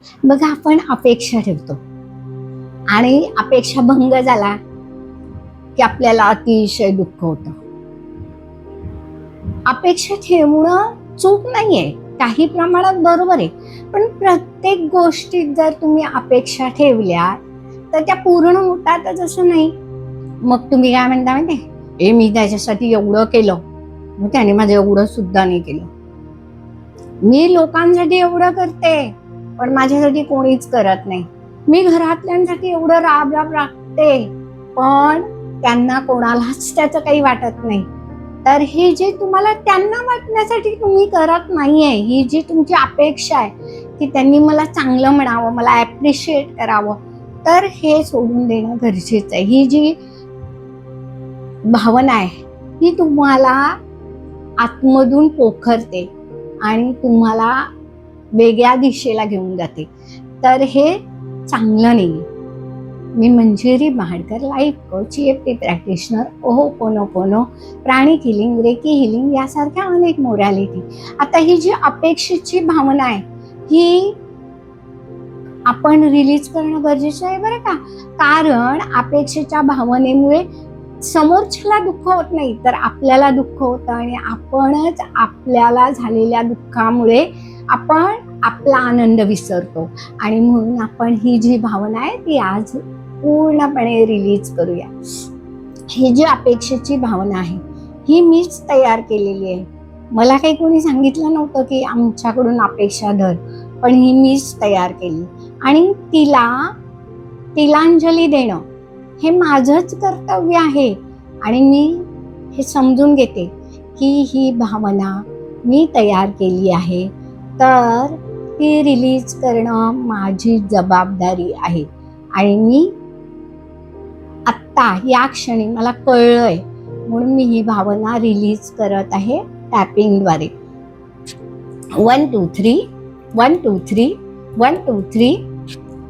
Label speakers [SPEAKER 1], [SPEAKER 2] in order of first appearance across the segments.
[SPEAKER 1] बघा, आपण अपेक्षा ठेवतो आणि अपेक्षा भंग झाला की आपल्याला अतिशय दुःख होतं. अपेक्षा ठेवणं चूक नाहीये, काही प्रमाणात बरोबर आहे, पण प्रत्येक गोष्टीत जर तुम्ही अपेक्षा ठेवल्या तर त्या पूर्ण होतातच असं नाही. मग तुम्ही काय म्हणता माहितीये, मी त्याच्यासाठी एवढं केलं, मग त्याने माझं एवढं सुद्धा नाही केलं. मी लोकांसाठी एवढं करते पण माझ्यासाठी कोणीच करत नाही. मी घरातल्यांसाठी एवढं राब राब राबते पण त्यांना कोणालाच त्याचं काही वाटत नाही. तर हे जे तुम्हाला त्यांना वाटण्यासाठी तुम्ही करत नाहीये, ही जी तुमची अपेक्षा आहे की त्यांनी मला चांगलं म्हणावं, मला ॲप्रिशिएट करावं, तर हे सोडून देणं गरजेचं आहे. ही जी भावना आहे ही तुम्हाला आतमधून पोखरते आणि तुम्हाला वेगळ्या दिशेला घेऊन जाते. तर हे चांगलं नाही. मी Manjiri Mahadkar, life coach, EFT practitioner, Hooponopono, pranic healing, reiki healing यासारख्या अनेक मोडॅलिटी. आता ही जी अपेक्षेची भावना आहे ही आपण रिलीज करणं गरजेचं आहे बरं का. कारण अपेक्षेच्या भावनेमुळे समोरच्याला दुःख होत नाही तर आपल्याला दुःख होतं आणि आपणच आपल्याला झालेल्या दुःखामुळे आपण आपला आनंद विसरतो. आणि म्हणून आपण ही जी भावना आहे ती आज पूर्णपणे रिलीज करूया. ही जी अपेक्षेची भावना आहे ही मीच तयार केलेली आहे. मला काही कोणी सांगितलं नव्हतं की आमच्याकडून अपेक्षा धर, पण ही मीच तयार केली आणि तिला तिलांजली देणं हे माझंच कर्तव्य आहे. आणि मी हे समजून घेते की ही भावना मी तयार केली आहे तर ती रिलीज करणं माझी जबाबदारी आहे. आणि मी आत्ता या क्षणी मला कळलंय म्हणून मी ही भावना रिलीज करत आहे टॅपिंगद्वारे. 1 2 3 1 2 3 1 2 3.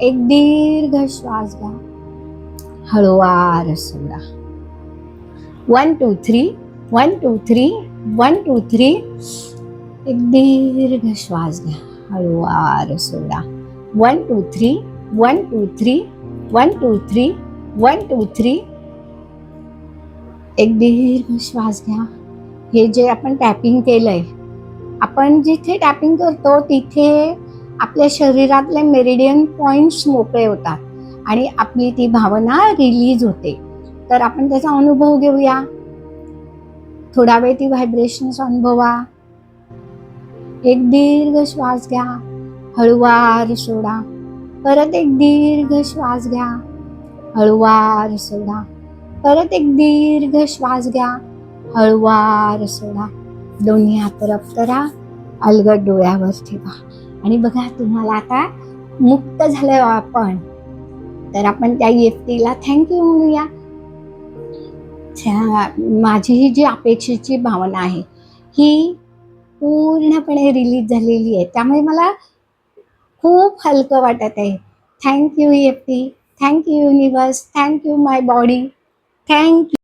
[SPEAKER 1] एक दीर्घ श्वास घ्या, हळूवार सोडा. 1 2 3 1 2 3 1 2 3. एक दीर्घ श्वास घ्या, हळूवार सोडा. 1 2 3 1 2 3 1 2 3 1 2 3. एक दीर्घ श्वास घ्या. हे जे आपण टॅपिंग केलंय, आपण जिथे टॅपिंग करतो तिथे आपल्या शरीरातले मेरिडियन पॉइंट्स मोकळे होतात आणि आपली ती भावना रिलीज होते. तर आपण त्याचा अनुभव घेऊया. थोडा वेळ ती व्हायब्रेशन्स अनुभवा. एक दीर्घ श्वास घ्या, हळूवार सोडा. परत एक दीर्घ श्वास घ्या, हळूवार सोडा. परत एक दीर्घ श्वास घ्या, हळूवार सोडा. दोन्ही हात रब करा, अलगद डोळ्यावर ठेवा. आणि बघा, तुम्हाला आता मुक्त झालोय आपण, तर आपण त्या EFTला थँक्यू म्हणूया. माझी ही जी अपेक्षेची भावना आहे ही पूर्णपणे रिलीज झालेली आहे, त्यामुळे मला खूप हलकं वाटत आहे. Thank you EFT, thank you universe, thank you my body, thank you.